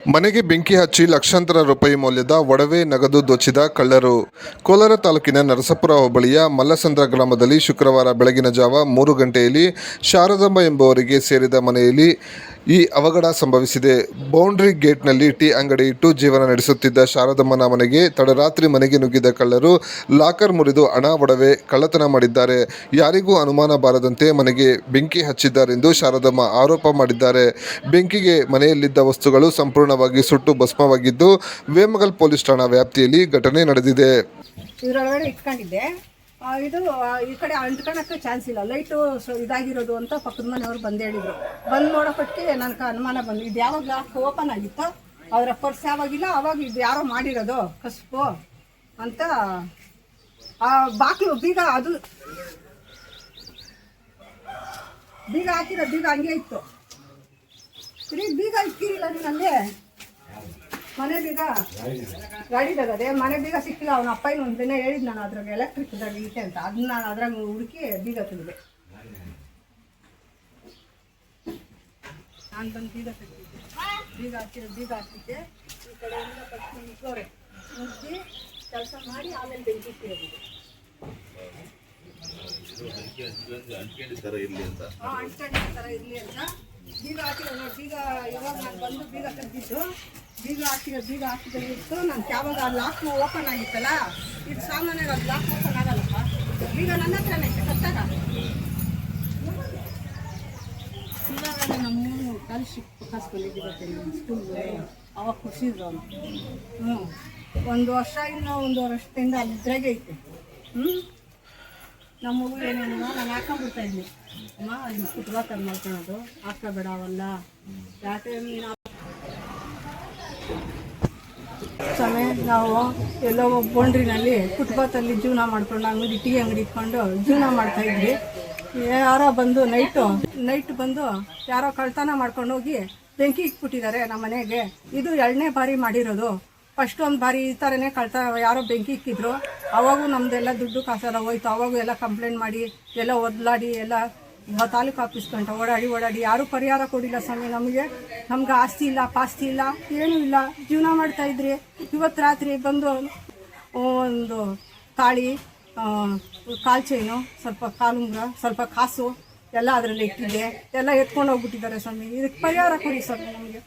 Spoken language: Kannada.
ಮನೆಗೆ ಬೆಂಕಿ ಹಚ್ಚಿ ಲಕ್ಷಾಂತರ ರೂಪಾಯಿ ಮೌಲ್ಯದ ಒಡವೆ ನಗದು ದೋಚಿದ ಕಳ್ಳರು. ಕೋಲಾರ ತಾಲೂಕಿನ ನರಸಾಪುರ ಹೋಬಳಿಯ ಮಲ್ಲಸಂದ್ರ ಗ್ರಾಮದಲ್ಲಿ ಶುಕ್ರವಾರ ಬೆಳಗಿನ ಜಾವ 3 ಗಂಟೆಯಲ್ಲಿ ಶಾರದಮ್ಮ ಎಂಬುವರಿಗೆ ಸೇರಿದ ಮನೆಯಲ್ಲಿ ಈ ಅವಘಡ ಸಂಭವಿಸಿದೆ. ಬೌಂಡ್ರಿ ಗೇಟ್ನಲ್ಲಿ ಟೀ ಅಂಗಡಿ ಇಟ್ಟು ಜೀವನ ನಡೆಸುತ್ತಿದ್ದ ಶಾರದಮ್ಮನ ಮನೆಗೆ ತಡರಾತ್ರಿ ಮನೆಗೆ ನುಗ್ಗಿದ ಕಳ್ಳರು ಲಾಕರ್ ಮುರಿದು ಹಣ ಒಡವೆ ಕಳ್ಳತನ ಮಾಡಿದ್ದಾರೆ. ಯಾರಿಗೂ ಅನುಮಾನ ಬಾರದಂತೆ ಮನೆಗೆ ಬೆಂಕಿ ಹಚ್ಚಿದ್ದಾರೆಂದು ಶಾರದಮ್ಮ ಆರೋಪ ಮಾಡಿದ್ದಾರೆ. ಬೆಂಕಿಗೆ ಮನೆಯಲ್ಲಿದ್ದ ವಸ್ತುಗಳು ಸಂಪೂರ್ಣವಾಗಿ ಸುಟ್ಟು ಭಸ್ಮವಾಗಿದ್ದು, ವೇಮಗಲ್ ಪೊಲೀಸ್ ಠಾಣಾ ವ್ಯಾಪ್ತಿಯಲ್ಲಿ ಘಟನೆ ನಡೆದಿದೆ. ಇದರೊಳಗಡೆ ಇಟ್ಕೊಂಡಿದ್ದೆ. ಇದು ಈ ಕಡೆ ಅಂಟ್ಕೊಳಕ್ಕೆ ಚಾನ್ಸ್ ಇಲ್ಲ, ಲೈಟು ಇದಾಗಿರೋದು ಅಂತ ಪಕ್ಕದ ಮನೆಯವರು ಬಂದು ಹೇಳಿದ್ರು. ಬಂದು ನೋಡೋಪಟ್ಟಿಗೆ ನನಗೆ ಅನುಮಾನ ಬಂದು ಇದು ಯಾವಾಗ ಲಾಕ್ ಓಪನ್ ಆಗಿತ್ತು, ಅವರ ಪರ್ಸ್ ಯಾವಾಗಿಲ್ಲ ಅವಾಗ ಇದು ಯಾರೋ ಮಾಡಿರೋದು ಕಸ್ಬು ಅಂತ. ಆ ಬಾಕ್ಲು ಬೀಗ ಅದು ಬೀಗ ಹಾಕಿರೋ ಬೀಗ ಹಂಗೆ ಇತ್ತು. ಬೀಗ ಇಕ್ಕಿರಿಲ್ಲ ನೀನಲ್ಲಿ ಮನೆ ಬೀಗ ಗಾಡಿದಾಗದೆ ಮನೆ ಬೀಗ ಸಿಕ್ಕಿಲ್ಲ. ಅವನ ಅಪ್ಪ ಒಂದು ದಿನ ಹೇಳಿದ್ ನಾನು ಅದ್ರಾಗ ಎಲೆಕ್ಟ್ರಿಕ್ದಾಗ ಇಟ್ಟೆ ಅಂತ. ಅದನ್ನ ನಾನು ಅದ್ರಾಗ ಹುಡುಕಿ ಬೀಗ ತೆಗೆದೆ. ನಾನು ಬಂದು ಬೀಗ ತೆಗೆದಿದ್ದೆ. ಬೀಗ ಹಾಕಿದ್ದೆ ಈ ಕಡೆಯಿಂದ ಕಟ್ಕೊಂಡು ನಿಂತವ್ರೆ ಮುಗ್ದು ಕೆಲಸ ಮಾಡಿ ಆಮೇಲೆ ಬೆಂಕಿ ಇಟ್ಟಿರೋದು. ಅಂಟ್ಕೊಂಡಿದ್ದ ಥರ ಇರಲಿ ಅಂತ ಬೀಗ ಹಾಕಿರೋ ನೋಡಿ. ಬೀಗ ಇವಾಗ ನಾನು ಬಂದು ಬೀಗ ತೆಗೆದಿದ್ದು ಬೀಗ ಹಾಕಿದ್ದು ನಾನು ಯಾವಾಗ ಲಾಕ್ ಓಪನ್ ಆಗಿತ್ತಲ್ಲ, ಇದು ಸಾಮಾನ್ಯವಾಗಿ ಅದು ಲಾಕ್ ಓಪನ್ ಆಗಲ್ಲಪ್ಪ. ಬೀಗ ನನ್ನ ಹತ್ರನೇ ಐತೆ ಕತ್ತಾಗ. ಇವಾಗ ನಮ್ಮ ಕಲಿಸಿ ಕಸ್ಕೊಂಡಿದ್ದೆ ಸ್ಕೂಲ್ಗೆ ಅವಾಗ ಖುಷಿದ್ರು ಅವನು. 1 ವರ್ಷ ಇನ್ನೂ 1 ವರ್ಷದಿಂದ ಅಲ್ಲಿದ್ರಾಗೆ ಐತೆ. ನಮ್ಮ ಮಗು ಏನೇನು ನಾನು ಹಾಕೊಂಡ್ಬಿಡ್ತಾ ಇದ್ನಿ. ಅಮ್ಮ ಅಲ್ಲಿ ಕುಟ್ಬಾ ತಂದು ಮಾಡ್ಕೊಳೋದು ಹಾಕೋಬೇಡ ಅವಲ್ಲ ಯಾಕೆ ಸಮಯ. ನಾವು ಎಲ್ಲೋ ಬೌಂಡ್ರಿನಲ್ಲಿ ಫುಟ್ಪಾತಲ್ಲಿ ಜೀವನ ಮಾಡ್ಕೊಂಡು ಟೀ ಅಂಗಡಿ ಇಟ್ಕೊಂಡು ಜೀವನ ಮಾಡ್ತಾಯಿದ್ವಿ. ಯಾರೋ ಬಂದು ನೈಟ್ ಬಂದು ಯಾರೋ ಕಳ್ತನ ಮಾಡ್ಕೊಂಡು ಹೋಗಿ ಬೆಂಕಿ ಇಟ್ಬಿಟ್ಟಿದ್ದಾರೆ ನಮ್ಮ ಮನೆಗೆ. ಇದು 2ನೇ ಬಾರಿ ಮಾಡಿರೋದು. ಫಸ್ಟ್ ಒಂದು ಬಾರಿ ಈ ಥರನೇ ಯಾರೋ ಬೆಂಕಿ ಇಕ್ಕಿದ್ರು. ಅವಾಗೂ ನಮ್ಮದೆಲ್ಲ ದುಡ್ಡು ಕಾಸೆಲ್ಲ ಹೋಯ್ತು. ಅವಾಗೂ ಎಲ್ಲ ಕಂಪ್ಲೇಂಟ್ ಮಾಡಿ ಎಲ್ಲ ಒದ್ಲಾಡಿ ಎಲ್ಲ ತಾಲೂಕು ಆಫೀಸ್ ಗಂಟ ಓಡಾಡಿ ಯಾರೂ ಪರಿಹಾರ ಕೊಡಿಲ್ಲ ಸ್ವಾಮಿ. ನಮ್ಗೆ ಆಸ್ತಿ ಇಲ್ಲ ಪಾಸ್ತಿ ಇಲ್ಲ ಏನೂ ಇಲ್ಲ, ಜೀವನ ಮಾಡ್ತಾಯಿದ್ರಿ. ಇವತ್ತು ರಾತ್ರಿ ಬಂದು ಒಂದು ತಾಳಿ, ಕಾಲು ಚೈನು, ಸ್ವಲ್ಪ ಕಾಲುಂಗ್ರ, ಸ್ವಲ್ಪ ಕಾಸು ಎಲ್ಲ ಅದರಲ್ಲಿ ಇಟ್ಟಿದ್ದೆ. ಎಲ್ಲ ಎತ್ಕೊಂಡು ಹೋಗ್ಬಿಟ್ಟಿದ್ದಾರೆ ಸ್ವಾಮಿ. ಇದಕ್ಕೆ ಪರಿಹಾರ ಕೊಡಿ ಸ್ವಾಮಿ ನಮಗೆ.